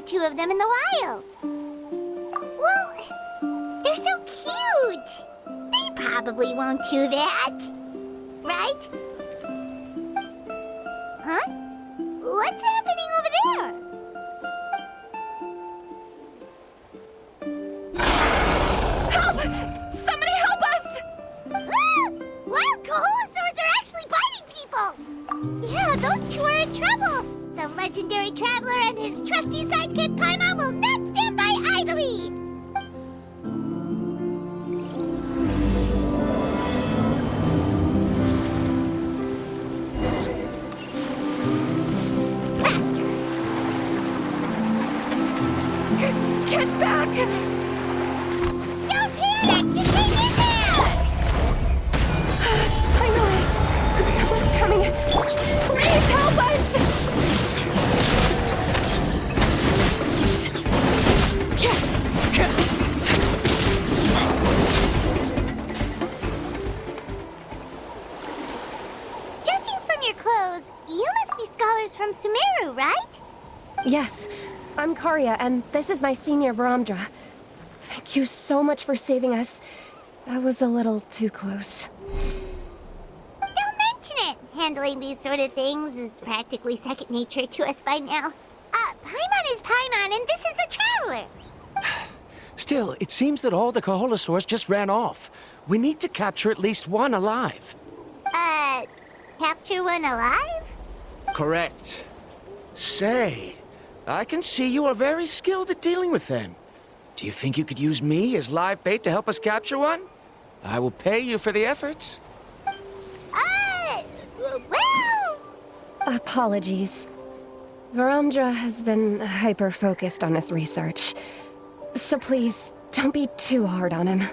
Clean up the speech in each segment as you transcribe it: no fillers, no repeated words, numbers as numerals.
two of them in the wild. Well, they're so cute. They probably won't do that. Right? Huh? What's happening over there? Help! Somebody help us! Ah! Wild Kaholosaurs are actually biting people! Yeah, those two are in trouble! The legendary traveler and his trusty sidekick Paimon will not stand by idly! Faster! Get back! Don't panic! Just hang in there! Finally! Someone's coming! Please help us! Judging from your clothes, you must be scholars from Sumeru, right? Yes, I'm Karya, and this is my senior Varamdra. Thank you so much for saving us. That was a little too close. Don't mention it! Handling these sort of things is practically second nature to us by now. Paimon is Paimon, and this is the Traveler! Still, it seems that all the Kaholosaurs just ran off. We need to capture at least one alive. Capture one alive? Correct. Say, I can see you are very skilled at dealing with them. Do you think you could use me as live bait to help us capture one? I will pay you for the effort. Well... Apologies. Varamdra has been hyper-focused on his research. So please, don't be too hard on him.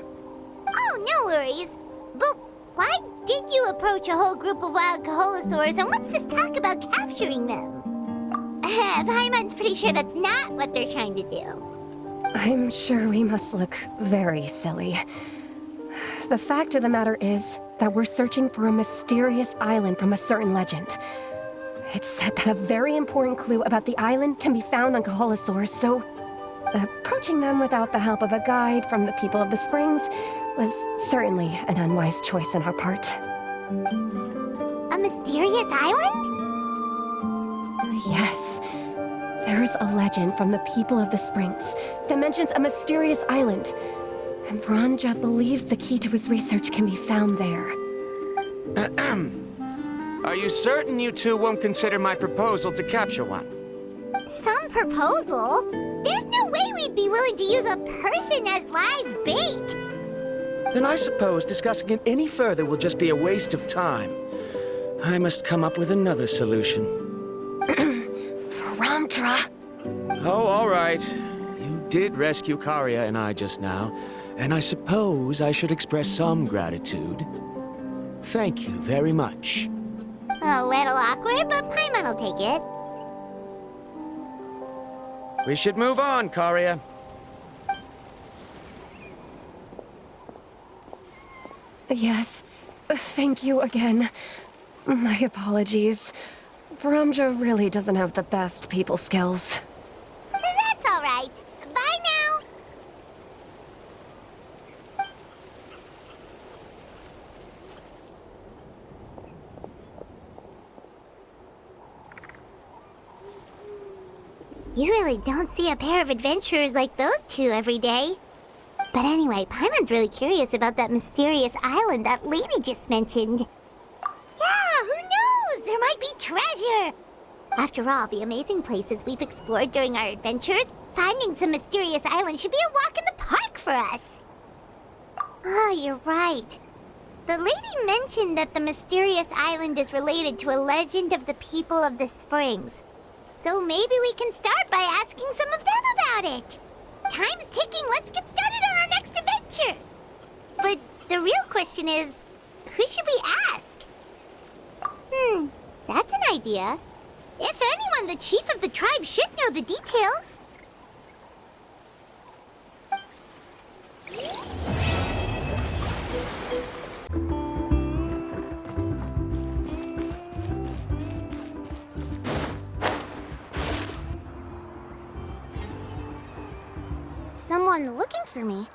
Oh, no worries. But why did you approach a whole group of wild Kaholosaurs, and what's this talk about capturing them? Paimon's pretty sure that's not what they're trying to do. I'm sure we must look very silly. The fact of the matter is that we're searching for a mysterious island from a certain legend. It's said that a very important clue about the island can be found on Kaholosaurs, so approaching them without the help of a guide from the people of the Springs was certainly an unwise choice on our part. A mysterious island? Yes. There is a legend from the people of the Springs that mentions a mysterious island, and Varamdra believes the key to his research can be found there. Are you certain you two won't consider my proposal to capture one? Some proposal? There's no way we'd be willing to use a person as live bait! Then I suppose discussing it any further will just be a waste of time. I must come up with another solution. Varamdra! Oh, all right. You did rescue Karya and I just now, and I suppose I should express some gratitude. Thank you very much. A little awkward, but Paimon will take it. We should move on, Karya. Yes, thank you again. My apologies. Varamdra really doesn't have the best people skills. That's all right. Bye now. You really don't see a pair of adventurers like those two every day. But anyway, Paimon's really curious about that mysterious island that lady just mentioned. Yeah, who knows? There might be treasure! After all the amazing places we've explored during our adventures, finding some mysterious island should be a walk in the park for us. Oh, you're right. The lady mentioned that the mysterious island is related to a legend of the people of the Springs. So maybe we can start by asking some of them about it. Time's ticking, let's get started on our next adventure. But the real question is, who should we ask? That's an idea. If anyone, the chief of the tribe should know the details. anyone looking for me.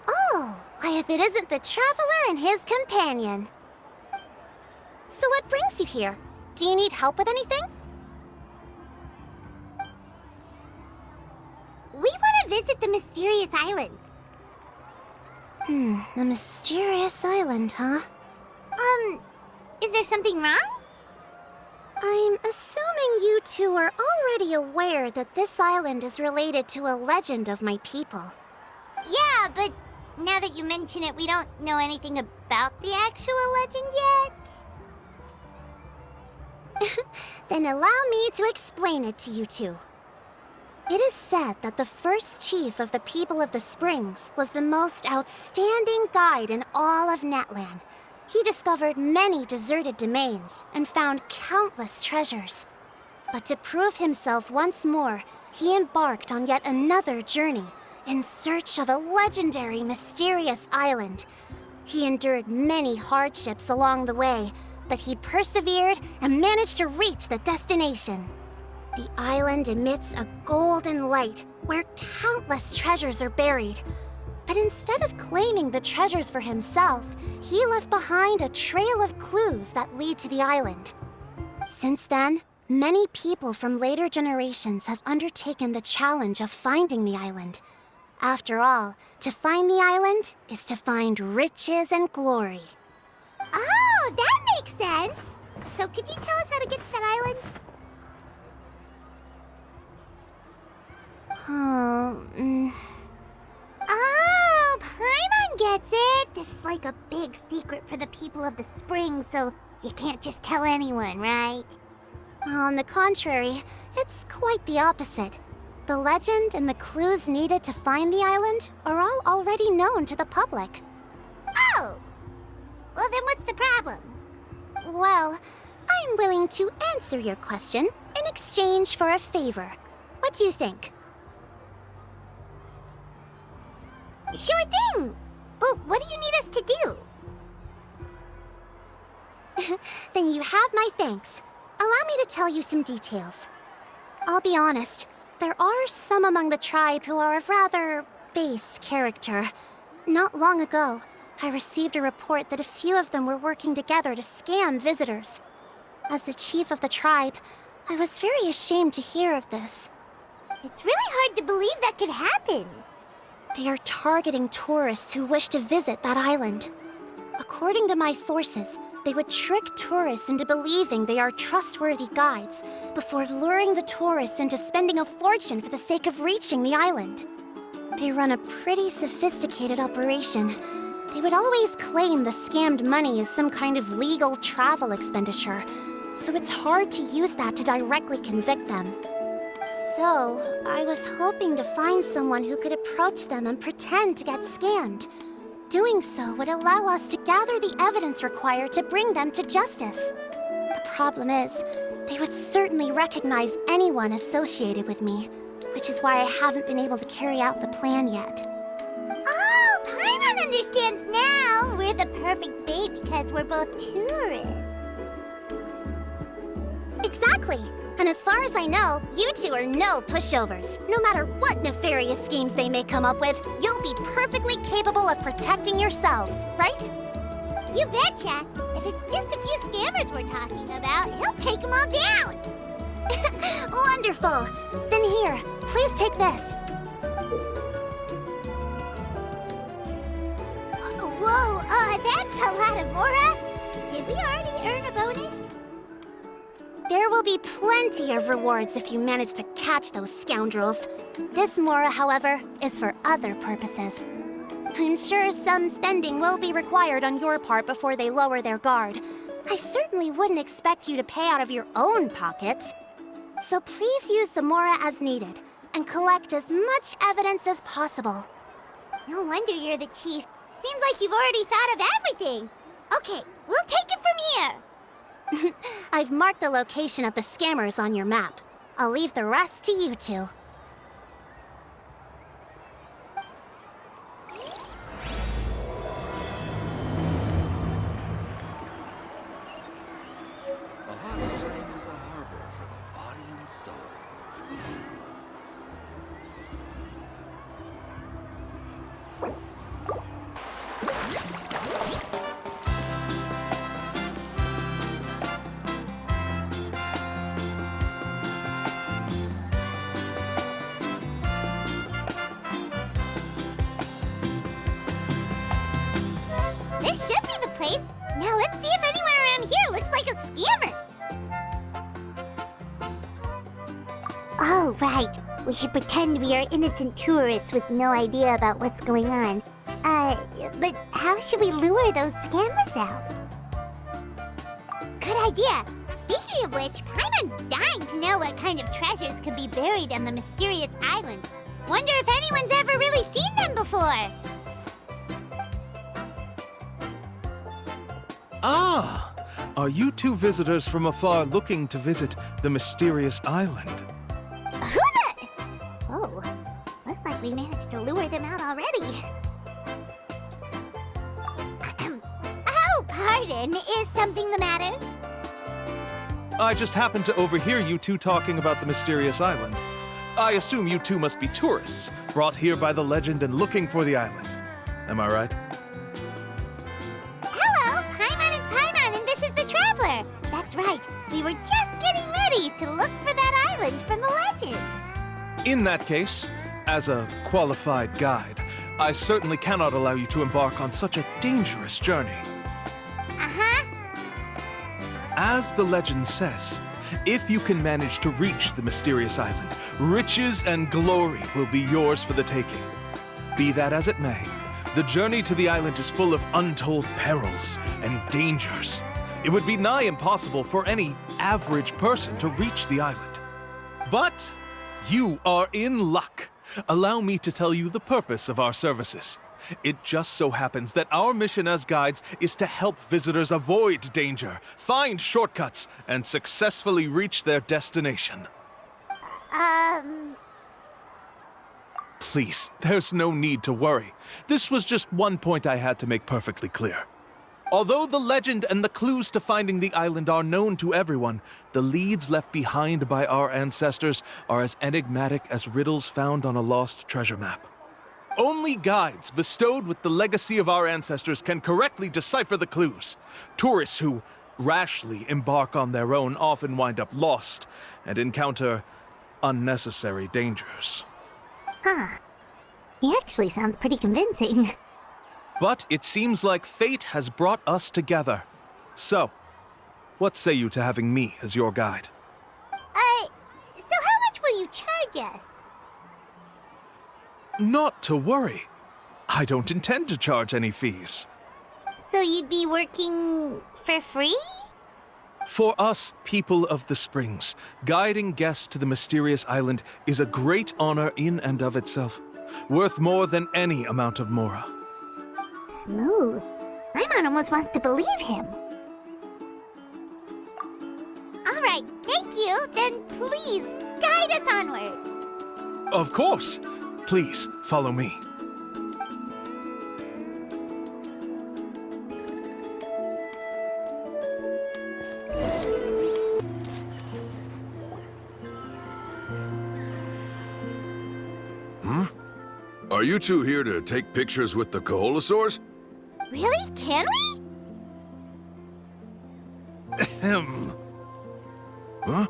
Oh, why if it isn't the traveler and his companion. So what brings you here? Do you need help with anything? We want to visit the mysterious island. The mysterious island, huh? Is there something wrong? I'm assuming you two are already aware that this island is related to a legend of my people. Yeah, but now that you mention it, we don't know anything about the actual legend yet. Then allow me to explain it to you two. It is said that the first chief of the people of the Springs was the most outstanding guide in all of Natlan. He discovered many deserted domains and found countless treasures. But to prove himself once more, he embarked on yet another journey in search of a legendary, mysterious island. He endured many hardships along the way, but he persevered and managed to reach the destination. The island emits a golden light where countless treasures are buried. But instead of claiming the treasures for himself, he left behind a trail of clues that lead to the island. Since then, many people from later generations have undertaken the challenge of finding the island. After all, to find the island is to find riches and glory. Oh, that makes sense! So could you tell us how to get to that island? Oh, Paimon gets it! This is like a big secret for the people of the Spring, so you can't just tell anyone, right? On the contrary, it's quite the opposite. The legend and the clues needed to find the island are all already known to the public. Oh! Well, then what's the problem? Well, I'm willing to answer your question in exchange for a favor. What do you think? Sure thing! But what do you need us to do? Then you have my thanks. Allow me to tell you some details. I'll be honest, there are some among the tribe who are of rather base character. Not long ago, I received a report that a few of them were working together to scam visitors. As the chief of the tribe, I was very ashamed to hear of this. It's really hard to believe that could happen. They are targeting tourists who wish to visit that island. According to my sources, they would trick tourists into believing they are trustworthy guides before luring the tourists into spending a fortune for the sake of reaching the island. They run a pretty sophisticated operation. They would always claim the scammed money as some kind of legal travel expenditure, so it's hard to use that to directly convict them. So, I was hoping to find someone who could approach them and pretend to get scammed. Doing so would allow us to gather the evidence required to bring them to justice. The problem is, they would certainly recognize anyone associated with me, which is why I haven't been able to carry out the plan yet. Oh, Paimon understands now! We're the perfect bait because we're both tourists. Exactly! And as far as I know, you two are no pushovers. No matter what nefarious schemes they may come up with, you'll be perfectly capable of protecting yourselves, right? You betcha! If it's just a few scammers we're talking about, he'll take them all down! Wonderful! Then here, please take this. Whoa, that's a lot of Mora! Did we already earn a bonus? There will be plenty of rewards if you manage to catch those scoundrels. This Mora, however, is for other purposes. I'm sure some spending will be required on your part before they lower their guard. I certainly wouldn't expect you to pay out of your own pockets. So please use the Mora as needed, and collect as much evidence as possible. No wonder you're the chief. Seems like you've already thought of everything. Okay, we'll take it from here. I've marked the location of the scammers on your map. I'll leave the rest to you two. A hot spring is a harbor for the body and soul. This should be the place. Now let's see if anyone around here looks like a scammer. Oh, right. We should pretend we are innocent tourists with no idea about what's going on. But how should we lure those scammers out? Good idea. Speaking of which, Paimon's dying to know what kind of treasures could be buried on the mysterious island. Wonder if anyone's ever really seen them before. Ah! Are you two visitors from afar looking to visit the mysterious island? Oh, looks like we managed to lure them out already. Oh, pardon. Is something the matter? I just happened to overhear you two talking about the mysterious island. I assume you two must be tourists, brought here by the legend and looking for the island. Am I right? Hello, Paimon is Paimon, and this is the Traveler. That's right. We were just getting ready to look for that island from the legend. In that case, as a qualified guide, I certainly cannot allow you to embark on such a dangerous journey. Uh-huh. As the legend says, if you can manage to reach the mysterious island, riches and glory will be yours for the taking. Be that as it may, the journey to the island is full of untold perils and dangers. It would be nigh impossible for any average person to reach the island. But you are in luck. Allow me to tell you the purpose of our services. It just so happens that our mission as guides is to help visitors avoid danger, find shortcuts, and successfully reach their destination. Please, there's no need to worry. This was just one point I had to make perfectly clear. Although the legend and the clues to finding the island are known to everyone, the leads left behind by our ancestors are as enigmatic as riddles found on a lost treasure map. Only guides bestowed with the legacy of our ancestors can correctly decipher the clues. Tourists who rashly embark on their own often wind up lost and encounter unnecessary dangers. Huh. He actually sounds pretty convincing. But it seems like fate has brought us together. So, what say you to having me as your guide? So how much will you charge us? Not to worry. I don't intend to charge any fees. So you'd be working for free? For us, people of the Springs, guiding guests to the mysterious island is a great honor in and of itself, worth more than any amount of mora. Smooth. Paimon almost wants to believe him. All right, thank you. Then please, guide us onward. Of course. Please, follow me. Are you two here to take pictures with the Koholosaurs? Really? Can we? Ahem. Huh?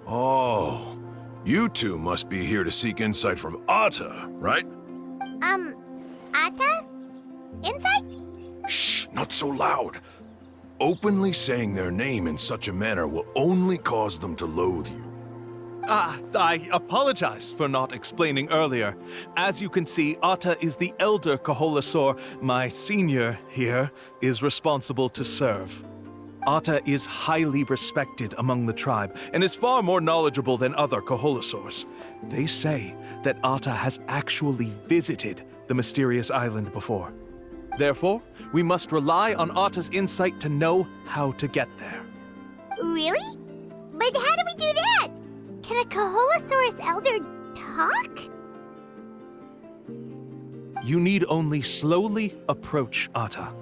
Oh, you two must be here to seek insight from Atta, right? Atta? Insight? Shh, not so loud. Openly saying their name in such a manner will only cause them to loathe you. I apologize for not explaining earlier. As you can see, Atta is the elder Koholosaur. My senior here is responsible to serve. Atta is highly respected among the tribe and is far more knowledgeable than other Koholosaurs. They say that Atta has actually visited the mysterious island before. Therefore, we must rely on Atta's insight to know how to get there. Really? But how do we do that? Can a Koholosaurus elder talk? You need only slowly approach Atta.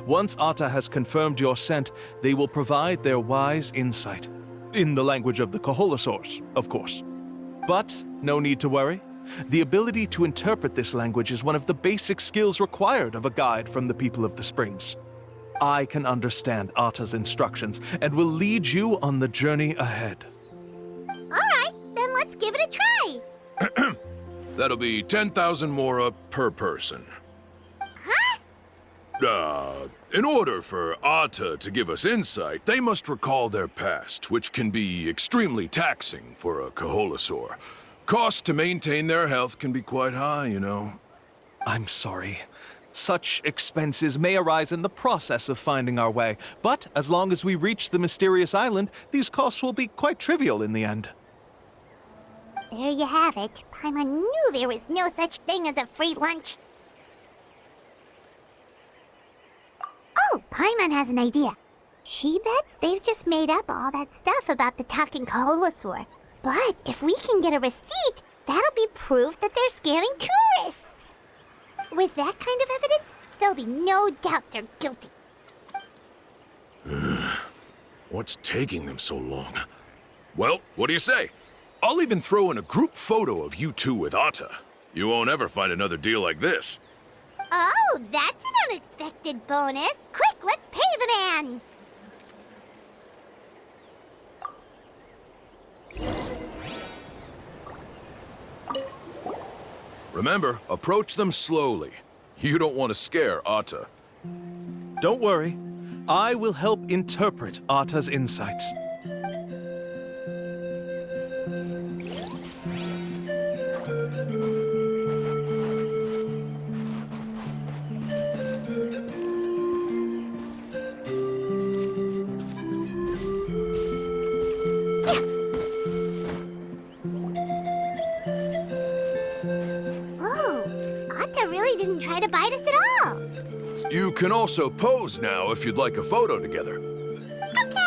Once Atta has confirmed your scent, they will provide their wise insight. In the language of the Koholosaurs, of course. But no need to worry. The ability to interpret this language is one of the basic skills required of a guide from the people of the Springs. I can understand Atta's instructions and will lead you on the journey ahead. All right, then let's give it a try. That'll be 10,000 mora per person. Huh? In order for Atta to give us insight, they must recall their past, which can be extremely taxing for a Kaholasaur. Costs to maintain their health can be quite high, you know. I'm sorry. Such expenses may arise in the process of finding our way, but as long as we reach the mysterious island, these costs will be quite trivial in the end. There you have it. Paimon knew there was no such thing as a free lunch. Oh, Paimon has an idea. She bets they've just made up all that stuff about the talking Kaholasaur. But if we can get a receipt, that'll be proof that they're scamming tourists. With that kind of evidence, there'll be no doubt they're guilty. What's taking them so long? Well, what do you say? I'll even throw in a group photo of you two with Atta. You won't ever find another deal like this. Oh, that's an unexpected bonus. Quick, let's pay the man. Remember, approach them slowly. You don't want to scare Atta. Don't worry. I will help interpret Atta's insights. Didn't try to bite us at all. You can also pose now if you'd like a photo together. Okay.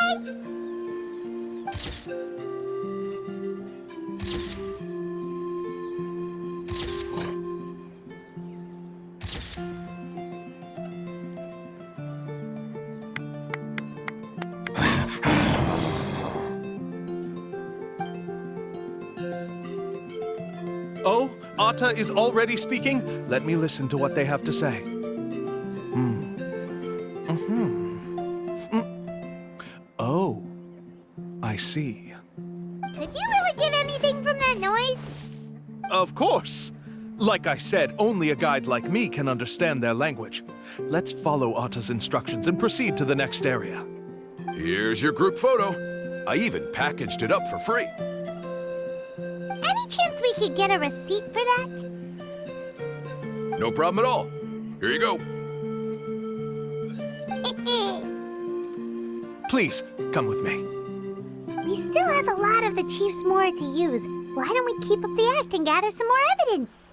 Oh, Atta is already speaking? Let me listen to what they have to say. Oh, I see. Could you really get anything from that noise? Of course! Like I said, only a guide like me can understand their language. Let's follow Atta's instructions and proceed to the next area. Here's your group photo. I even packaged it up for free. Any chance we could get a receipt for that? No problem at all. Here you go. Please, come with me. We still have a lot of the Chief's Mora to use. Why don't we keep up the act and gather some more evidence?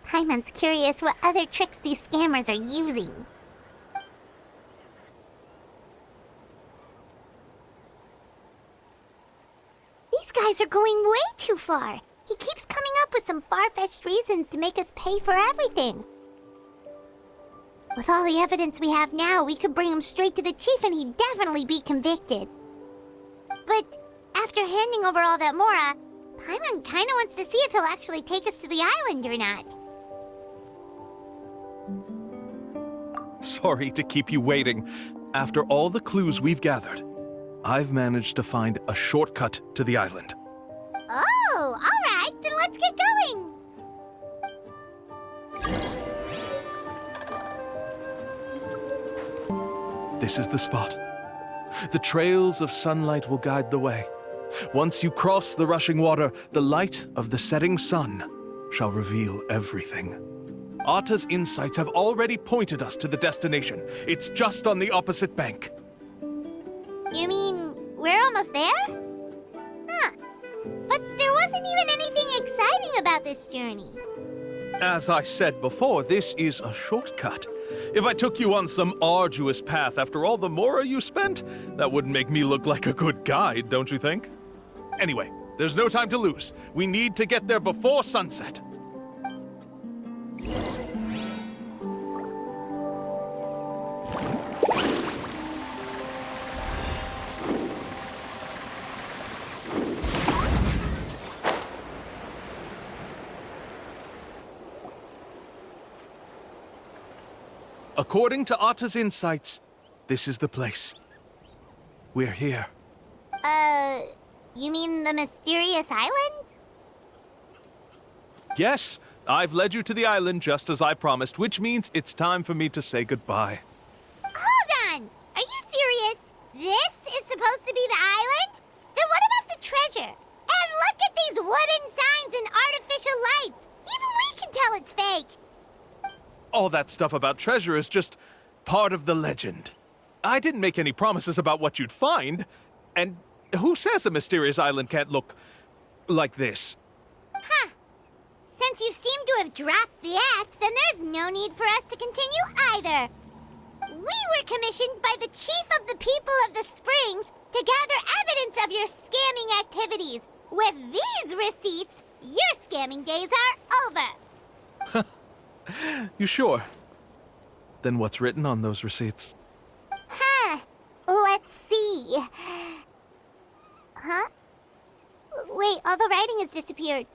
Paimon's curious what other tricks these scammers are using. These guys are going way too far. He keeps coming up with some far-fetched reasons to make us pay for everything. With all the evidence we have now, we could bring him straight to the chief and he'd definitely be convicted. But after handing over all that Mora, Paimon kinda wants to see if he'll actually take us to the island or not. Sorry to keep you waiting. After all the clues we've gathered, I've managed to find a shortcut to the island. Oh, alright, then let's get going! This is the spot. The trails of sunlight will guide the way. Once you cross the rushing water, the light of the setting sun shall reveal everything. Atta's insights have already pointed us to the destination. It's just on the opposite bank. You mean, we're almost there? Huh. But there wasn't even anything exciting about this journey. As I said before, this is a shortcut. If I took you on some arduous path after all the Mora you spent, that wouldn't make me look like a good guide, don't you think? Anyway, there's no time to lose. We need to get there before sunset. According to Atta's insights, this is the place. We're here. You mean the mysterious island? Yes, I've led you to the island just as I promised, which means it's time for me to say goodbye. Hold on! Are you serious? This is supposed to be the island? Then what about the treasure? And look at these wooden signs and artificial lights! Even we can tell it's fake! All that stuff about treasure is just part of the legend. I didn't make any promises about what you'd find. And who says a mysterious island can't look like this? Huh. Since you seem to have dropped the act, then there's no need for us to continue either. We were commissioned by the chief of the people of the Springs to gather evidence of your scamming activities. With these receipts, your scamming days are over. You sure? Then what's written on those receipts? Huh. Let's see. Huh? Wait, all the writing has disappeared.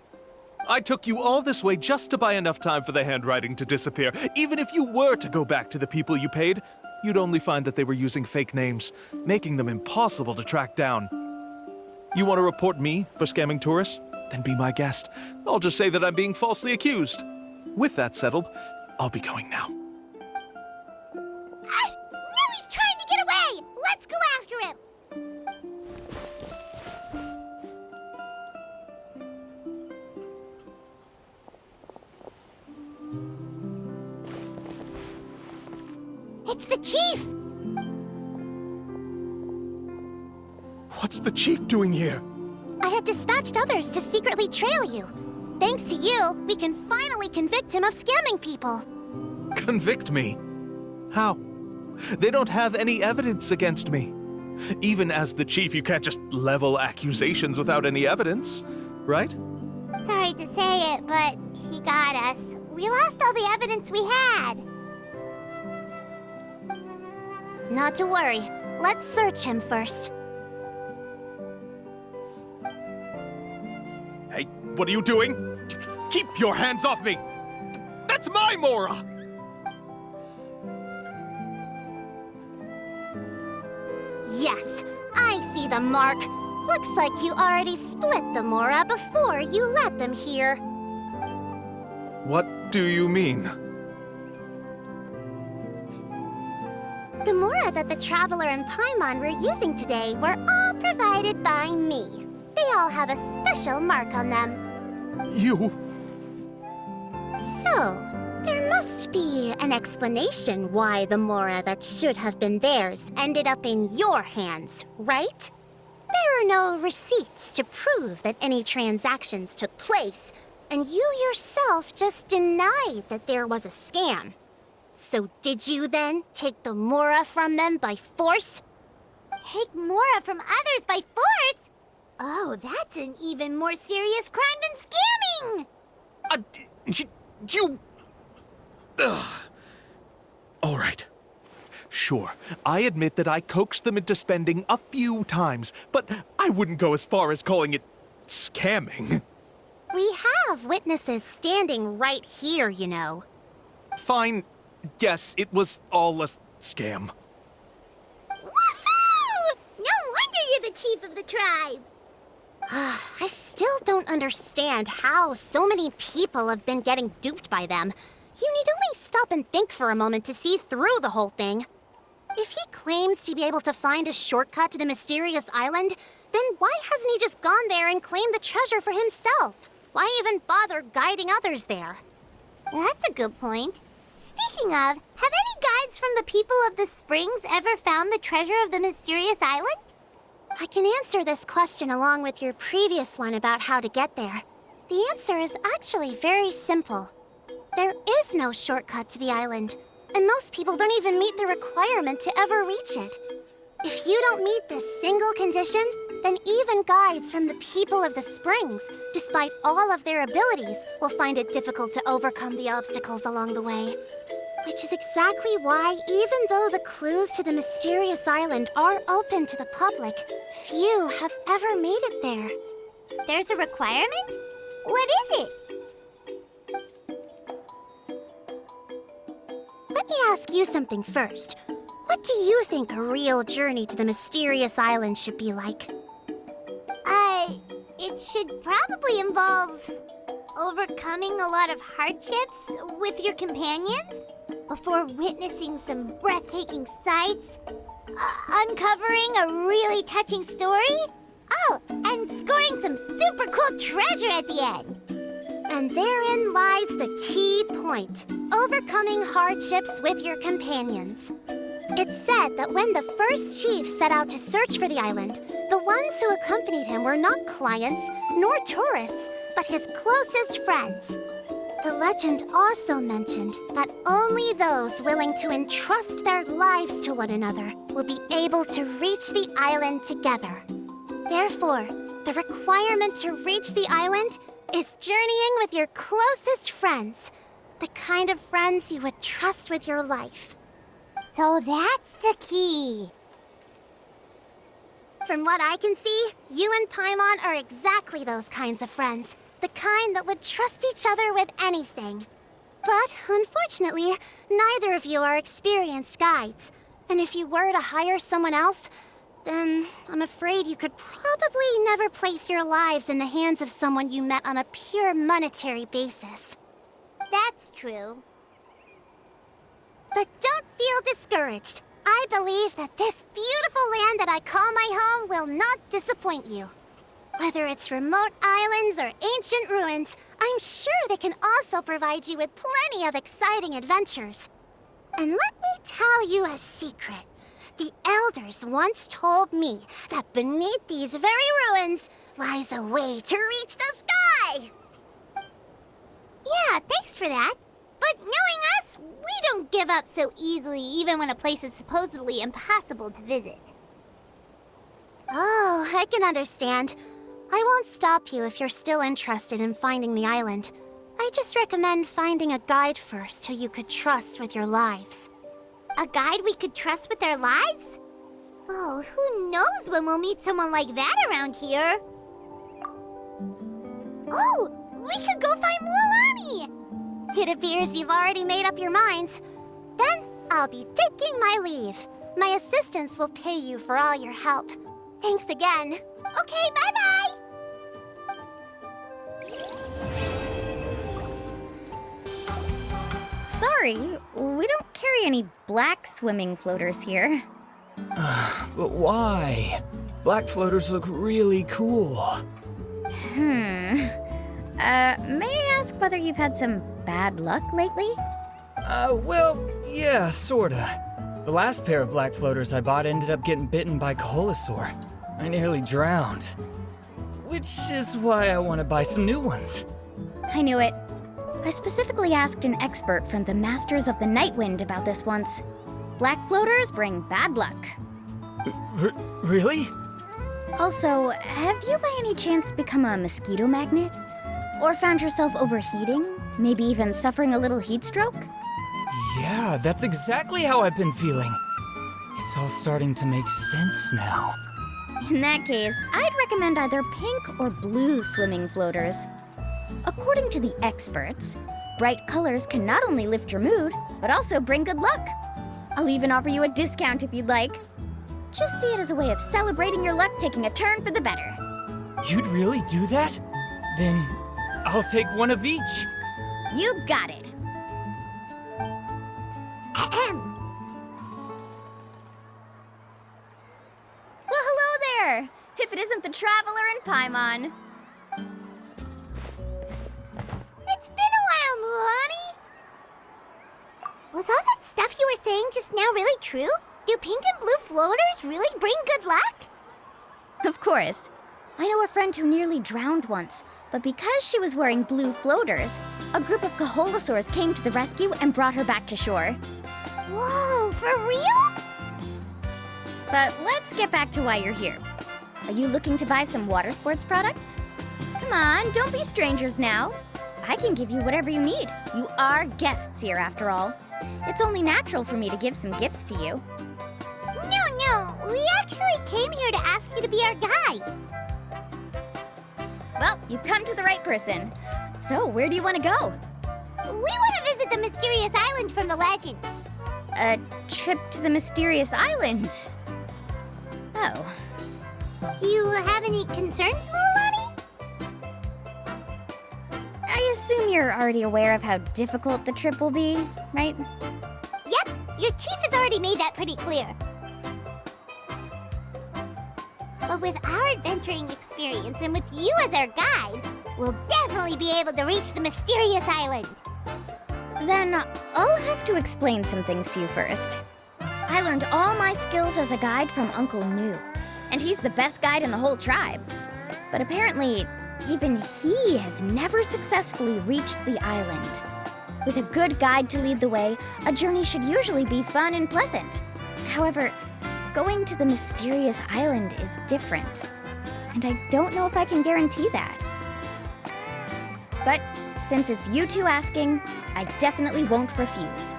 I took you all this way just to buy enough time for the handwriting to disappear. Even if you were to go back to the people you paid, you'd only find that they were using fake names, making them impossible to track down. You want to report me for scamming tourists? Then be my guest. I'll just say that I'm being falsely accused. With that settled, I'll be going now. Now he's trying to get away! Let's go after him! It's the chief! What's the chief doing here? I had dispatched others to secretly trail you. Thanks to you, we can finally convict him of scamming people. Convict me? How? They don't have any evidence against me. Even as the chief, you can't just level accusations without any evidence, right? Sorry to say it, but he got us. We lost all the evidence we had. Not to worry. Let's search him first. Hey, what are you doing? Keep your hands off me! That's my Mora! Yes, I see the mark. Looks like you already split the Mora before you let them here. What do you mean? The Mora that the Traveler and Paimon were using today were all provided by me. They all have a special mark on them. You... So, there must be an explanation why the Mora that should have been theirs ended up in your hands, right? There are no receipts to prove that any transactions took place, and you yourself just denied that there was a scam. So did you then take the Mora from them by force? Take Mora from others by force? Oh, that's an even more serious crime than scamming! You... Ugh. All right. Sure, I admit that I coaxed them into spending a few times, but I wouldn't go as far as calling it scamming. We have witnesses standing right here, you know. Fine. Yes, it was all a scam. Woohoo! No wonder you're the chief of the tribe! I still don't understand how so many people have been getting duped by them. You need only stop and think for a moment to see through the whole thing. If he claims to be able to find a shortcut to the mysterious island, then why hasn't he just gone there and claimed the treasure for himself? Why even bother guiding others there? That's a good point. Speaking of, have any guides from the people of the Springs ever found the treasure of the mysterious island? I can answer this question along with your previous one about how to get there. The answer is actually very simple. There is no shortcut to the island, and most people don't even meet the requirement to ever reach it. If you don't meet this single condition, then even guides from the people of the Springs, despite all of their abilities, will find it difficult to overcome the obstacles along the way. Which is exactly why, even though the clues to the mysterious island are open to the public, few have ever made it there. There's a requirement? What is it? Let me ask you something first. What do you think a real journey to the mysterious island should be like? It should probably involve overcoming a lot of hardships with your companions before witnessing some breathtaking sights, uncovering a really touching story, oh, and scoring some super cool treasure at the end. And therein lies the key point: overcoming hardships with your companions. It's said that when the first chief set out to search for the island, the ones who accompanied him were not clients nor tourists, but his closest friends. The legend also mentioned that only those willing to entrust their lives to one another will be able to reach the island together. Therefore, the requirement to reach the island is journeying with your closest friends, the kind of friends you would trust with your life. So that's the key. From what I can see, you and Paimon are exactly those kinds of friends. The kind that would trust each other with anything. But unfortunately, neither of you are experienced guides. And if you were to hire someone else, then I'm afraid you could probably never place your lives in the hands of someone you met on a pure monetary basis. That's true. But don't feel discouraged. I believe that this beautiful land that I call my home will not disappoint you. Whether it's remote islands or ancient ruins, I'm sure they can also provide you with plenty of exciting adventures. And let me tell you a secret. The elders once told me that beneath these very ruins lies a way to reach the sky! Yeah, thanks for that. But knowing us, we don't give up so easily even when a place is supposedly impossible to visit. Oh, I can understand. I won't stop you if you're still interested in finding the island. I just recommend finding a guide first who you could trust with your lives. A guide we could trust with our lives? Oh, who knows when we'll meet someone like that around here? Oh, we could go find Mualani! It appears you've already made up your minds. Then I'll be taking my leave. My assistants will pay you for all your help. Thanks again. Okay, bye-bye! Sorry, we don't carry any black swimming floaters here. But why? Black floaters look really cool. May I ask whether you've had some bad luck lately? Well, yeah, sorta. The last pair of black floaters I bought ended up getting bitten by Coholosaur. I nearly drowned. Which is why I want to buy some new ones. I knew it. I specifically asked an expert from the Masters of the Nightwind about this once. Black floaters bring bad luck. Really? Also, have you by any chance become a mosquito magnet? Or found yourself overheating? Maybe even suffering a little heat stroke? Yeah, that's exactly how I've been feeling. It's all starting to make sense now. In that case, I'd recommend either pink or blue swimming floaters. According to the experts, bright colors can not only lift your mood, but also bring good luck. I'll even offer you a discount if you'd like. Just see it as a way of celebrating your luck taking a turn for the better. You'd really do that? Then I'll take one of each. You got it. Well, hello there! If it isn't the Traveler in Paimon. It's been a while, Mualani. Was all that stuff you were saying just now really true? Do pink and blue floaters really bring good luck? Of course. I know a friend who nearly drowned once, but because she was wearing blue floaters, a group of Coholosaurs came to the rescue and brought her back to shore. Whoa, for real? But let's get back to why you're here. Are you looking to buy some water sports products? Come on, don't be strangers now. I can give you whatever you need. You are guests here, after all. It's only natural for me to give some gifts to you. No, we actually came here to ask you to be our guide. Well, you've come to the right person. So, where do you want to go? We want to visit the mysterious island from the legend. A trip to the mysterious island? Oh. Do you have any concerns, Mualani? I assume you're already aware of how difficult the trip will be, right? Yep, your chief has already made that pretty clear. But with our adventuring experience and with you as our guide, we'll definitely be able to reach the mysterious island. Then I'll have to explain some things to you first. I learned all my skills as a guide from Uncle New, and he's the best guide in the whole tribe. But apparently, even he has never successfully reached the island. With a good guide to lead the way, a journey should usually be fun and pleasant. However, going to the mysterious island is different, and I don't know if I can guarantee that. But since it's you two asking, I definitely won't refuse.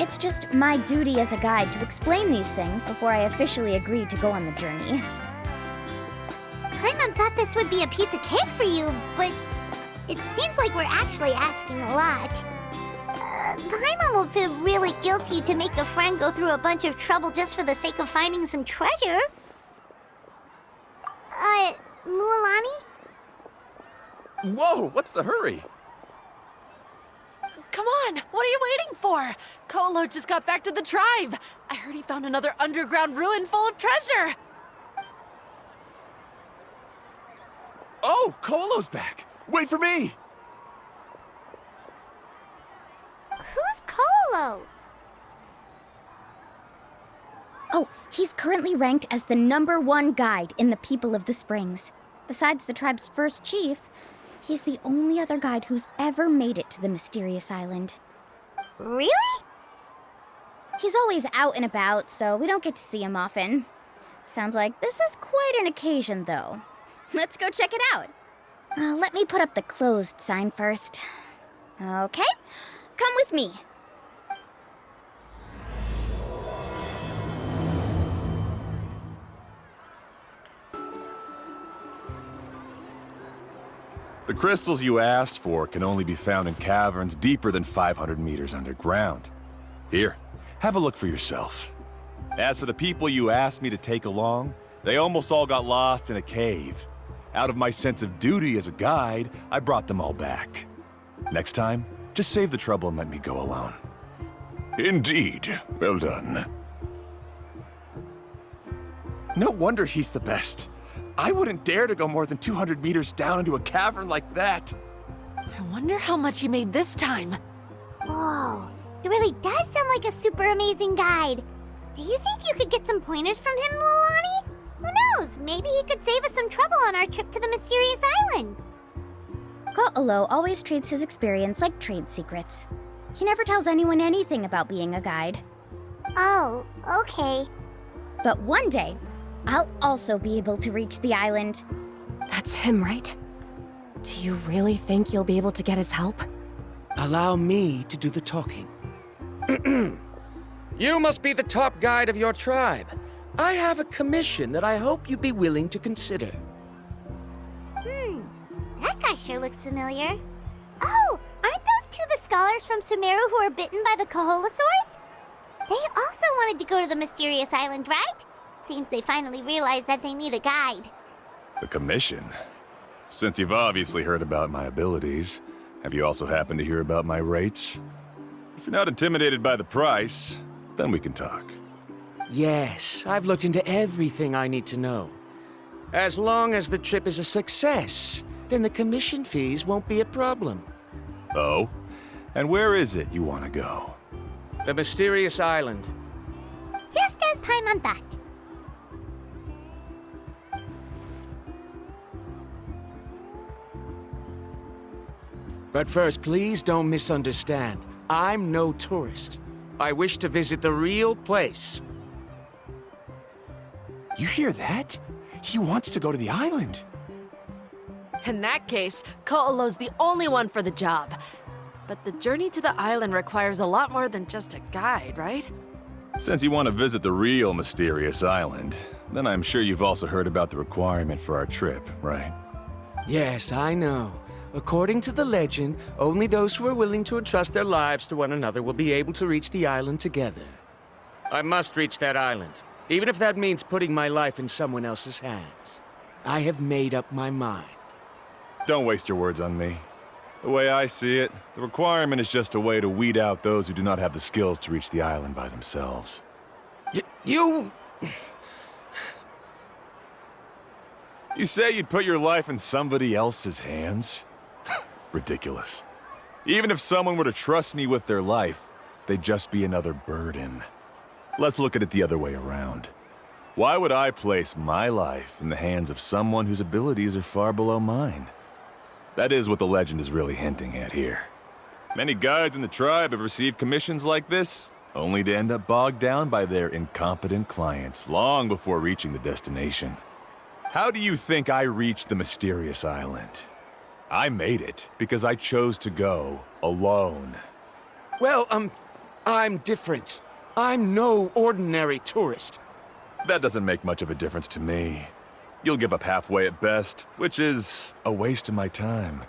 It's just my duty as a guide to explain these things before I officially agree to go on the journey. Paimon thought this would be a piece of cake for you, but it seems like we're actually asking a lot. Paimon will feel really guilty to make a friend go through a bunch of trouble just for the sake of finding some treasure. Mualani? Whoa, what's the hurry? Come on, what are you waiting for? Kolo just got back to the tribe. I heard he found another underground ruin full of treasure. Oh, Kolo's back! Wait for me! Who's Kolo? Oh, he's currently ranked as the #1 guide in the People of the Springs. Besides the tribe's first chief, he's the only other guide who's ever made it to the mysterious island. Really? He's always out and about, so we don't get to see him often. Sounds like this is quite an occasion, though. Let's go check it out. Let me put up the closed sign first. Okay, come with me. The crystals you asked for can only be found in caverns deeper than 500 meters underground. Here, have a look for yourself. As for the people you asked me to take along, they almost all got lost in a cave. Out of my sense of duty as a guide, I brought them all back. Next time, just save the trouble and let me go alone. Indeed. Well done. No wonder he's the best. I wouldn't dare to go more than 200 meters down into a cavern like that. I wonder how much he made this time. Whoa, he really does sound like a super amazing guide. Do you think you could get some pointers from him, Mualani? Who knows? Maybe he could save us some trouble on our trip to the mysterious island. Ko'olo always treats his experience like trade secrets. He never tells anyone anything about being a guide. Oh, okay. But one day, I'll also be able to reach the island. That's him, right? Do you really think you'll be able to get his help? Allow me to do the talking. You must be the top guide of your tribe. I have a commission that I hope you'd be willing to consider. That guy sure looks familiar. Oh, aren't those two the scholars from Sumeru who were bitten by the Kaholosaurs? They also wanted to go to the mysterious island, right? Seems they finally realized that they need a guide. The commission? Since you've obviously heard about my abilities, have you also happened to hear about my rates? If you're not intimidated by the price, then we can talk. Yes, I've looked into everything I need to know. As long as the trip is a success, then the commission fees won't be a problem. Oh? And where is it you want to go? The mysterious island. Just as Paimon thought. But first, please don't misunderstand. I'm no tourist. I wish to visit the real place. You hear that? He wants to go to the island. In that case, Ko'olo's the only one for the job. But the journey to the island requires a lot more than just a guide, right? Since you want to visit the real mysterious island, then I'm sure you've also heard about the requirement for our trip, right? Yes, I know. According to the legend, only those who are willing to entrust their lives to one another will be able to reach the island together. I must reach that island, even if that means putting my life in someone else's hands. I have made up my mind. Don't waste your words on me. The way I see it, the requirement is just a way to weed out those who do not have the skills to reach the island by themselves. You... You say you'd put your life in somebody else's hands? Ridiculous. Even if someone were to trust me with their life, they'd just be another burden. Let's look at it the other way around. Why would I place my life in the hands of someone whose abilities are far below mine? That is what the legend is really hinting at here. Many guides in the tribe have received commissions like this, only to end up bogged down by their incompetent clients long before reaching the destination. How do you think I reached the mysterious island? I made it because I chose to go alone. Well, I'm different. I'm no ordinary tourist. That doesn't make much of a difference to me. You'll give up halfway at best, which is a waste of my time.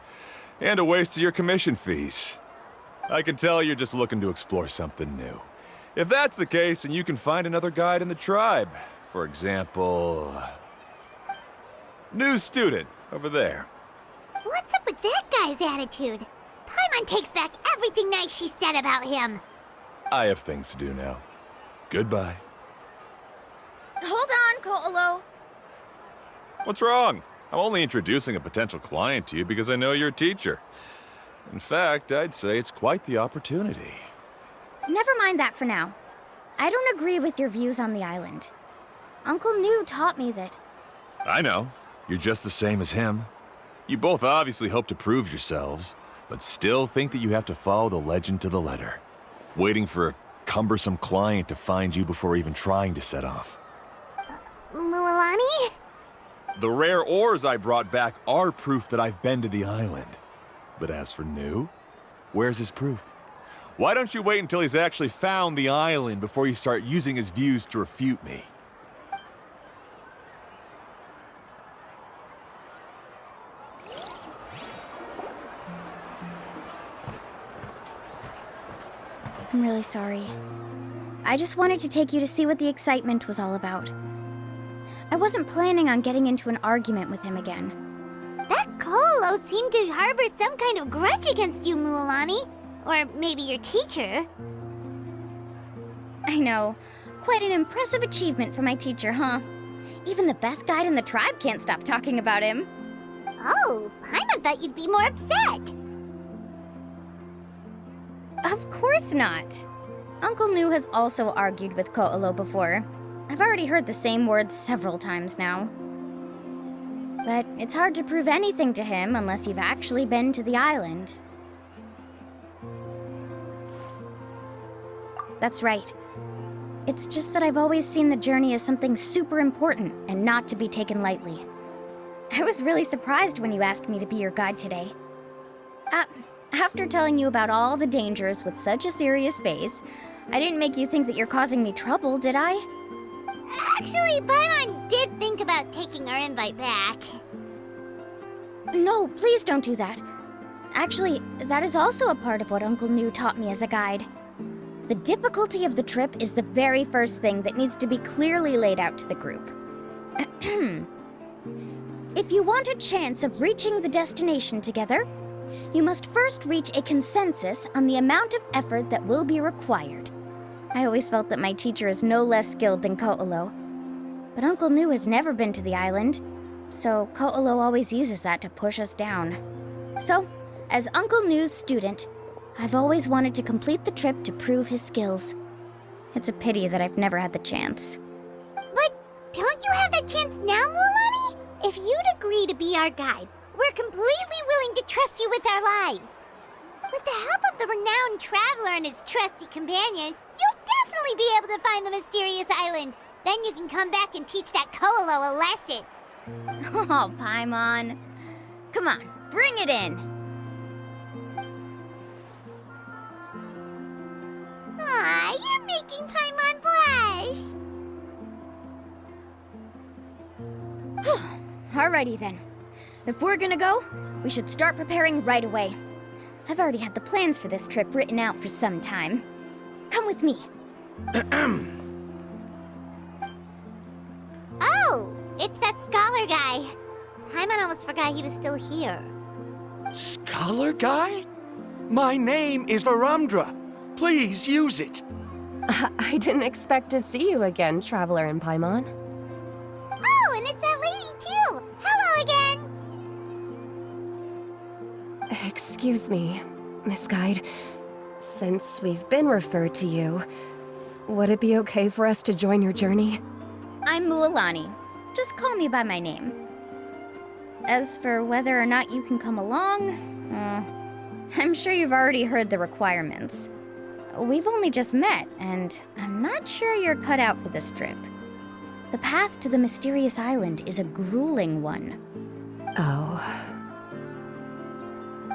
And a waste of your commission fees. I can tell you're just looking to explore something new. If that's the case, then you can find another guide in the tribe. For example... new student, over there. What's up with that guy's attitude? Paimon takes back everything nice she said about him. I have things to do now. Goodbye. Hold on, Ko'olo. What's wrong? I'm only introducing a potential client to you because I know you're a teacher. In fact, I'd say it's quite the opportunity. Never mind that for now. I don't agree with your views on the island. Uncle New taught me that... I know. You're just the same as him. You both obviously hope to prove yourselves, but still think that you have to follow the legend to the letter, waiting for a cumbersome client to find you before even trying to set off. Mualani? The rare ores I brought back are proof that I've been to the island. But as for New, where's his proof? Why don't you wait until he's actually found the island before you start using his views to refute me? I'm really sorry. I just wanted to take you to see what the excitement was all about. I wasn't planning on getting into an argument with him again. That Ko'olo seemed to harbor some kind of grudge against you, Mualani. Or maybe your teacher. I know. Quite an impressive achievement for my teacher, huh? Even the best guide in the tribe can't stop talking about him. Oh, Paimon thought you'd be more upset. Of course not. Uncle New has also argued with Ko'olo before. I've already heard the same words several times now. But it's hard to prove anything to him unless you've actually been to the island. That's right. It's just that I've always seen the journey as something super important and not to be taken lightly. I was really surprised when you asked me to be your guide today. After telling you about all the dangers with such a serious face, I didn't make you think that you're causing me trouble, did I? Actually, Paimon did think about taking our invite back. No, please don't do that. Actually, that is also a part of what Uncle New taught me as a guide. The difficulty of the trip is the very first thing that needs to be clearly laid out to the group. If you want a chance of reaching the destination together, you must first reach a consensus on the amount of effort that will be required. I always felt that my teacher is no less skilled than Ko'olo. But Uncle New has never been to the island, so Ko'olo always uses that to push us down. So, as Uncle New's student, I've always wanted to complete the trip to prove his skills. It's a pity that I've never had the chance. But don't you have that chance now, Mualani? If you'd agree to be our guide, we're completely willing to trust you with our lives. With the help of the renowned traveler and his trusty companion, you'll definitely be able to find the mysterious island. Then you can come back and teach that Ko'olo a lesson. Oh, Paimon. Come on, bring it in. Aw, you're making Paimon blush. Alrighty then. If we're gonna go, we should start preparing right away. I've already had the plans for this trip written out for some time. Come with me. Oh, it's that scholar guy. Paimon almost forgot he was still here. Scholar guy? My name is Varamdra. Please use it. I didn't expect to see you again, Traveler in Paimon. Oh, and it's that lady too! Hello again! Excuse me, Miss Guide. Since we've been referred to you, would it be okay for us to join your journey? I'm Mualani. Just call me by my name. As for whether or not you can come along, I'm sure you've already heard the requirements. We've only just met, and I'm not sure you're cut out for this trip. The path to the mysterious island is a grueling one. Oh.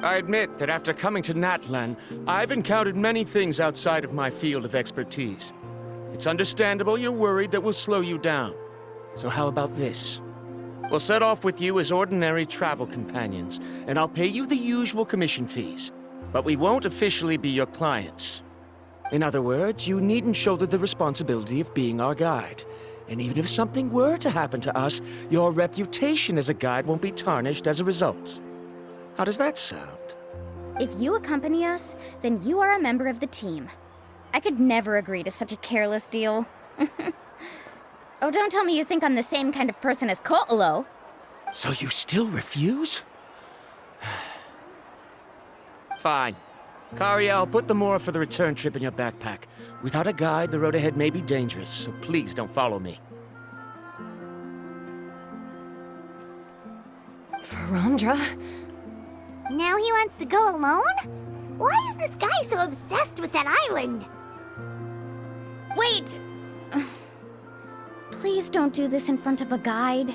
I admit that after coming to Natlan, I've encountered many things outside of my field of expertise. It's understandable you're worried that we'll slow you down. So how about this? We'll set off with you as ordinary travel companions, and I'll pay you the usual commission fees. But we won't officially be your clients. In other words, you needn't shoulder the responsibility of being our guide. And even if something were to happen to us, your reputation as a guide won't be tarnished as a result. How does that sound? If you accompany us, then you are a member of the team. I could never agree to such a careless deal. Oh, don't tell me you think I'm the same kind of person as Ko'olo. So you still refuse? Fine. Karia, I'll put the Mora for the return trip in your backpack. Without a guide, the road ahead may be dangerous, so please don't follow me. Varamdra? Now he wants to go alone? Why is this guy so obsessed with that island? Wait! Please don't do this in front of a guide.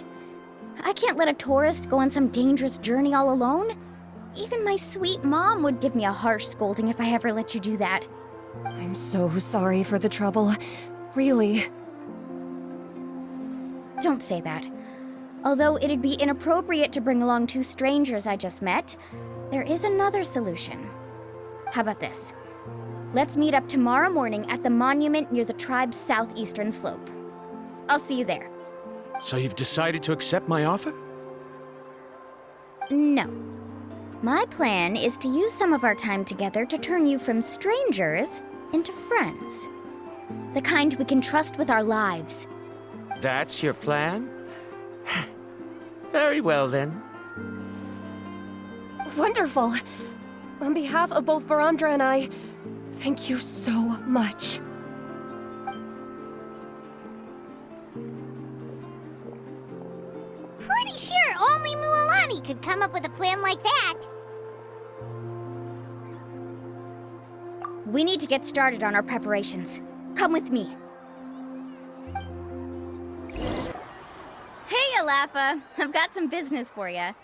I can't let a tourist go on some dangerous journey all alone. Even my sweet mom would give me a harsh scolding if I ever let you do that. I'm so sorry for the trouble. Really. Don't say that. Although it'd be inappropriate to bring along two strangers I just met, there is another solution. How about this? Let's meet up tomorrow morning at the monument near the tribe's southeastern slope. I'll see you there. So you've decided to accept my offer? No. My plan is to use some of our time together to turn you from strangers into friends. The kind we can trust with our lives. That's your plan? Very well, then. Wonderful. On behalf of both Varamdra and I, thank you so much. Pretty sure only Mualani could come up with a plan like that. We need to get started on our preparations. Come with me. Hey, Alafa. I've got some business for you.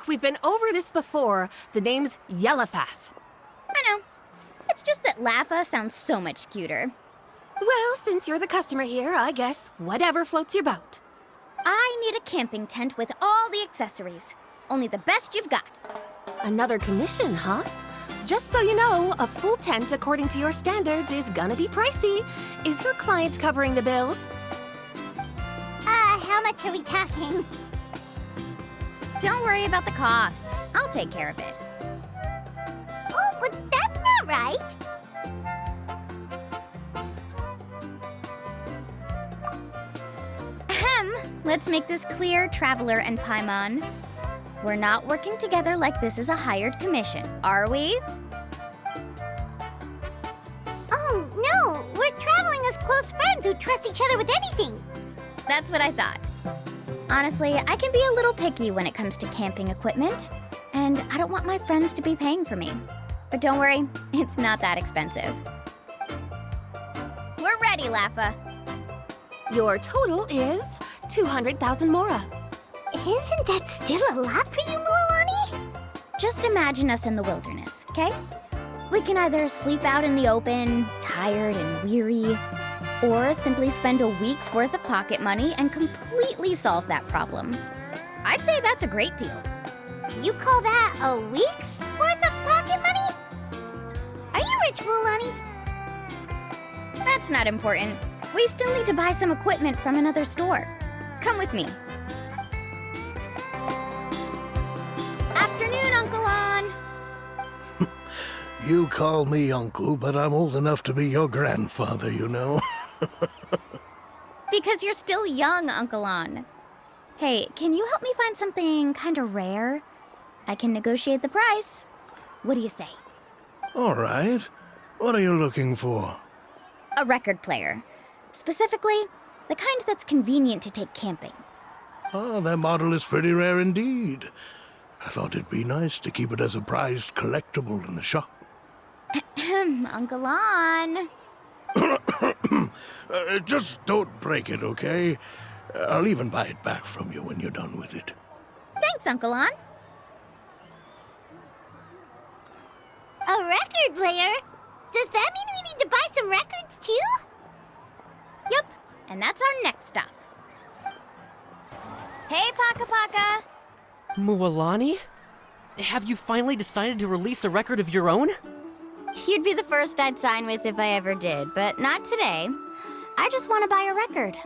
We've been over this before. The name's Yellowfath. I know. It's just that Lafa sounds so much cuter. Well, since you're the customer here, I guess whatever floats your boat. I need a camping tent with all the accessories. Only the best you've got. Another commission, huh? Just so you know, a full tent according to your standards is gonna be pricey. Is your client covering the bill? How much are we talking? Don't worry about the costs. I'll take care of it. Oh, but that's not right. Ahem. Let's make this clear, Traveler and Paimon. We're not working together like this is a hired commission, are we? Oh, no! We're traveling as close friends who trust each other with anything. That's what I thought. Honestly, I can be a little picky when it comes to camping equipment, and I don't want my friends to be paying for me. But don't worry, it's not that expensive. We're ready, Lafa. Your total is 200,000 Mora. Isn't that still a lot for you, Mualani? Just imagine us in the wilderness, okay? We can either sleep out in the open, tired and weary, or simply spend a week's worth of pocket money and completely solve that problem. I'd say that's a great deal. You call that a week's worth of pocket money? Are you rich, Mualani? That's not important. We still need to buy some equipment from another store. Come with me. You call me uncle, but I'm old enough to be your grandfather, you know. Because you're still young, Uncle On. Hey, can you help me find something kinda rare? I can negotiate the price. What do you say? All right. What are you looking for? A record player. Specifically, the kind that's convenient to take camping. Oh, that model is pretty rare indeed. I thought it'd be nice to keep it as a prized collectible in the shop. Uncle On. Just don't break it, okay? I'll even buy it back from you when you're done with it. Thanks, Uncle On. A record player? Does that mean we need to buy some records too? Yep, and that's our next stop. Hey, Paka Paka. Mualani? Have you finally decided to release a record of your own? You'd be the first I'd sign with if I ever did, but not today. I just want to buy a record.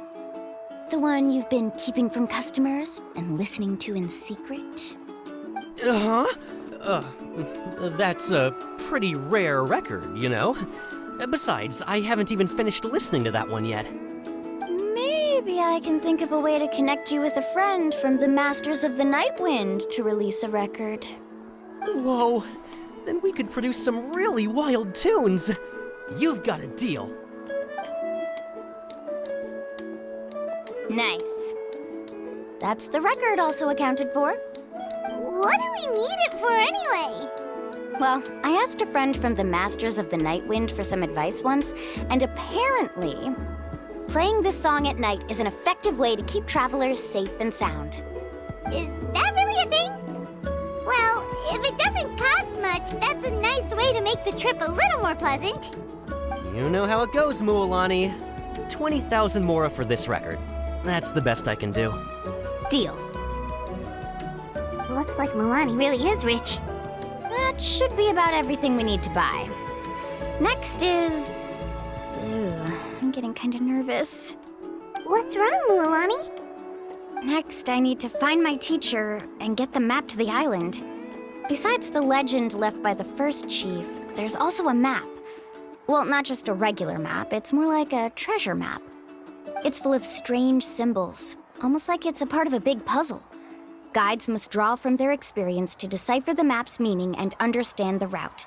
The one you've been keeping from customers and listening to in secret. Uh-huh. That's a pretty rare record, you know? Besides, I haven't even finished listening to that one yet. Maybe I can think of a way to connect you with a friend from the Masters of the Night Wind to release a record. Whoa, then we could produce some really wild tunes. You've got a deal. Nice. That's the record also accounted for. What do we need it for anyway? Well, I asked a friend from the Masters of the Night Wind for some advice once, and apparently, playing this song at night is an effective way to keep travelers safe and sound. Is that really a thing? Well, if it doesn't cost much, that's a nice way to make the trip a little more pleasant. You know how it goes, Mualani. 20,000 mora for this record. That's the best I can do. Deal. Looks like Mualani really is rich. That should be about everything we need to buy. Next is... I'm getting kind of nervous. What's wrong, Mualani? Next, I need to find my teacher and get the map to the island. Besides the legend left by the first chief, there's also a map. Well, not just a regular map, it's more like a treasure map. It's full of strange symbols, almost like it's a part of a big puzzle. Guides must draw from their experience to decipher the map's meaning and understand the route.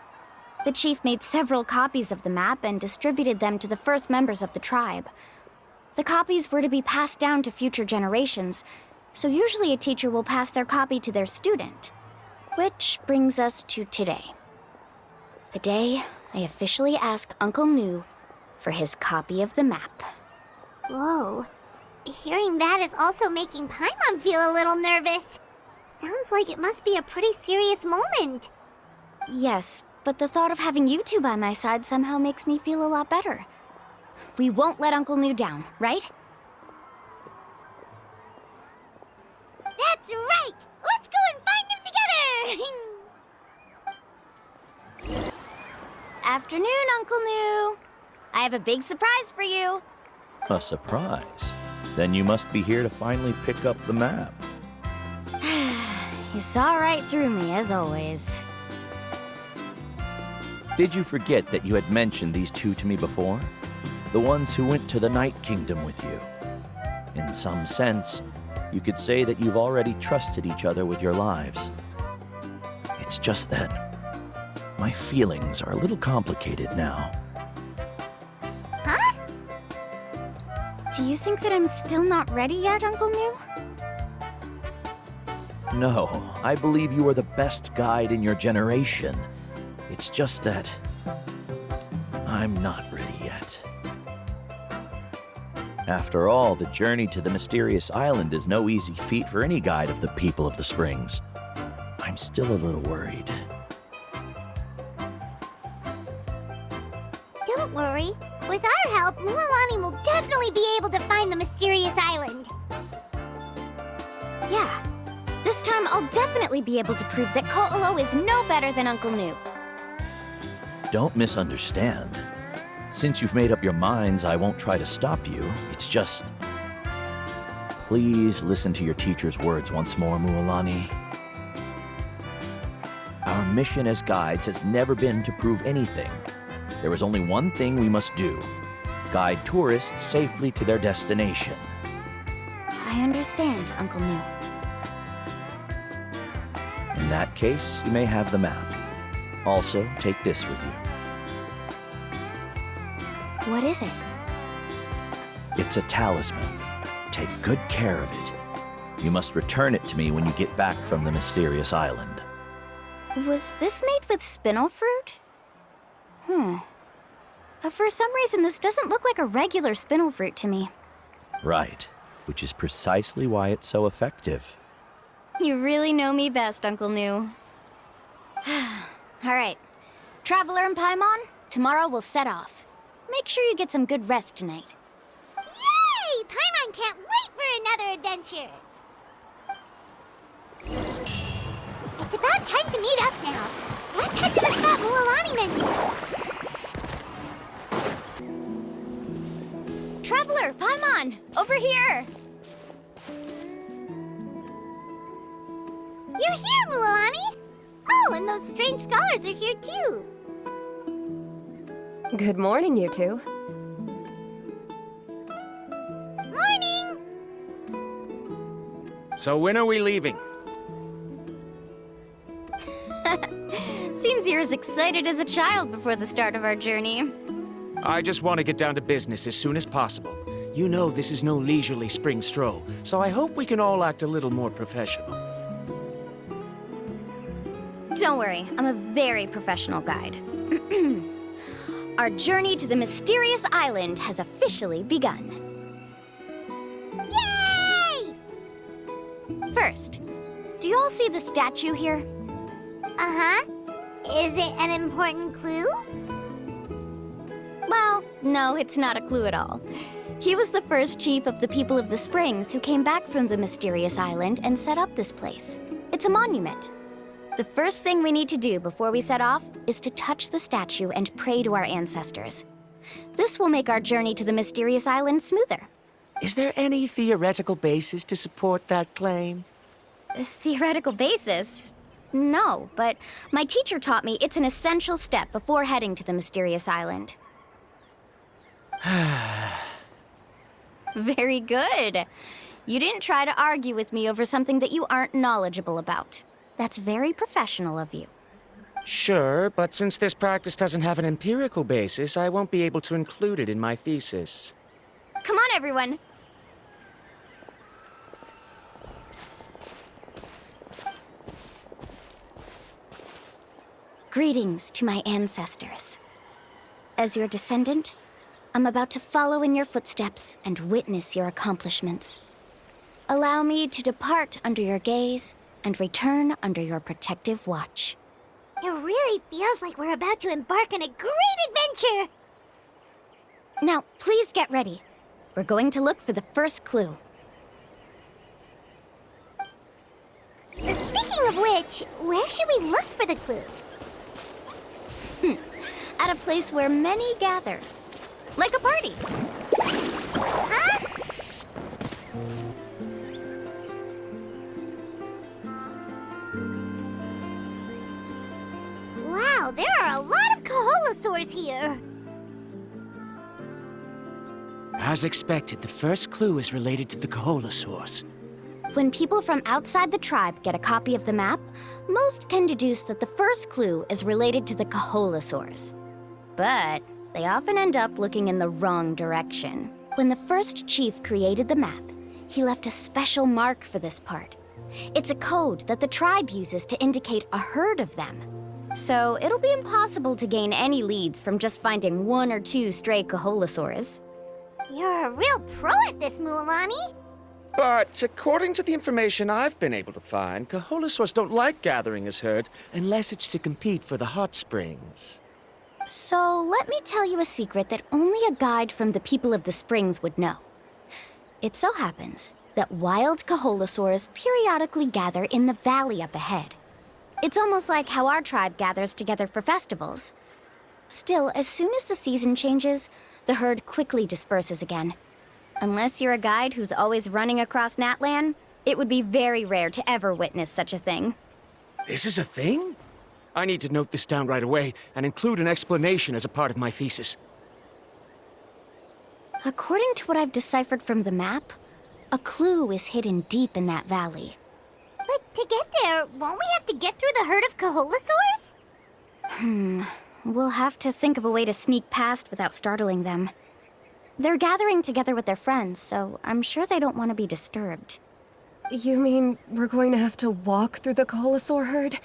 The chief made several copies of the map and distributed them to the first members of the tribe. The copies were to be passed down to future generations, so usually a teacher will pass their copy to their student. Which brings us to today. The day I officially ask Uncle Nu for his copy of the map. Whoa. Hearing that is also making Paimon feel a little nervous. Sounds like it must be a pretty serious moment. Yes, but the thought of having you two by my side somehow makes me feel a lot better. We won't let Uncle Nu down, right? That's right! Let's go and find them together! Afternoon, Uncle Nu. I have a big surprise for you. A surprise? Then you must be here to finally pick up the map. You saw right through me, as always. Did you forget that you had mentioned these two to me before? The ones who went to the Night Kingdom with you. In some sense, you could say that you've already trusted each other with your lives. It's just that my feelings are a little complicated now. Huh? Do you think that I'm still not ready yet, Uncle Nu? No, I believe you are the best guide in your generation. It's just that I'm not ready yet. After all, the journey to the mysterious island is no easy feat for any guide of the people of the Springs. I'm still a little worried. Don't worry. With our help, Mualani will definitely be able to find the mysterious island. Yeah. This time I'll definitely be able to prove that Ko'olo is no better than Uncle Nu. Don't misunderstand. Since you've made up your minds, I won't try to stop you. It's just... Please listen to your teacher's words once more, Mualani. Our Our mission as guides has never been to prove anything. There is only one thing we must do: guide tourists safely to their destination. I understand, Uncle New. In that case, you may have the map. Also, take this with you. What is it? It's a talisman. Take good care of it. You must return it to me when you get back from the mysterious island. Was this made with spinel fruit? For some reason, this doesn't look like a regular spinel fruit to me. Right, which is precisely why it's so effective. You really know me best, Uncle New. All right. Traveler and Paimon, tomorrow we'll set off. Make sure you get some good rest tonight. Yay! Paimon can't wait for another adventure! It's about time to meet up now. Let's head to the spot Mualani mentioned. Traveler, Paimon, over here! You're here, Mualani! Oh, and those strange scholars are here too. Good morning, you two. Morning! So when are we leaving? Seems you're as excited as a child before the start of our journey. I just want to get down to business as soon as possible. You know this is no leisurely spring stroll, so I hope we can all act a little more professional. Don't worry, I'm a very professional guide. Our journey to the mysterious island has officially begun. Yay! First, do you all see the statue here? Uh-huh. Is it an important clue? Well, no, it's not a clue at all. He was the first chief of the people of the Springs who came back from the mysterious island and set up this place. It's a monument. The first thing we need to do before we set off is to touch the statue and pray to our ancestors. This will make our journey to the mysterious island smoother. Is there any theoretical basis to support that claim? A theoretical basis? No, but my teacher taught me it's an essential step before heading to the mysterious island. Very good. You didn't try to argue with me over something that you aren't knowledgeable about. That's very professional of you. Sure, but since this practice doesn't have an empirical basis, I won't be able to include it in my thesis. Come on, everyone. Greetings to my ancestors. As your descendant, I'm about to follow in your footsteps and witness your accomplishments. Allow me to depart under your gaze and return under your protective watch. It really feels like we're about to embark on a great adventure! Now, please get ready. We're going to look for the first clue. Speaking of which, where should we look for the clue? At a place where many gather. Like a party. Huh? Wow, there are a lot of Kaholasaurs here. As expected, the first clue is related to the Kaholasaurs. When people from outside the tribe get a copy of the map, most can deduce that the first clue is related to the Kaholasaurs. But they often end up looking in the wrong direction. When the first chief created the map, he left a special mark for this part. It's a code that the tribe uses to indicate a herd of them. So it'll be impossible to gain any leads from just finding one or two stray Kaholasaurs. You're a real pro at this, Mualani. But according to the information I've been able to find, Kaholasaurs don't like gathering as herds unless it's to compete for the hot springs. So let me tell you a secret that only a guide from the people of the springs would know. It so happens that wild Kaholasaurs periodically gather in the valley up ahead. It's almost like how our tribe gathers together for festivals. Still, as soon as the season changes, the herd quickly disperses again. Unless you're a guide who's always running across Natlan, it would be very rare to ever witness such a thing. This is a thing? I need to note this down right away and include an explanation as a part of my thesis. According to what I've deciphered from the map, a clue is hidden deep in that valley. But to get there, won't we have to get through the herd of Kaholasaurs? We'll have to think of a way to sneak past without startling them. They're gathering together with their friends, so I'm sure they don't want to be disturbed. You mean we're going to have to walk through the Kaholasaur herd?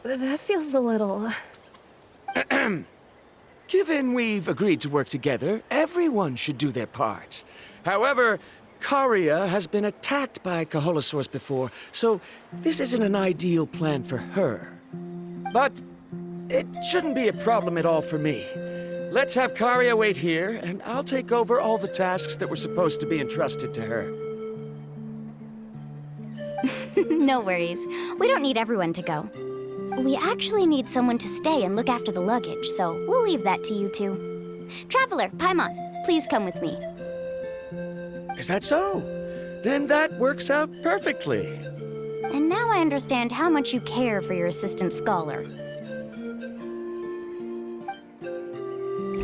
That feels a little... Given we've agreed to work together, everyone should do their part. However, Karia has been attacked by Kaholasaurs before, so this isn't an ideal plan for her. But it shouldn't be a problem at all for me. Let's have Karia wait here, and I'll take over all the tasks that were supposed to be entrusted to her. No worries. We don't need everyone to go. We actually need someone to stay and look after the luggage, so we'll leave that to you two. Traveler, Paimon, please come with me. Is that so? Then that works out perfectly. And now I understand how much you care for your assistant scholar.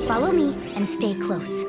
Follow me and stay close.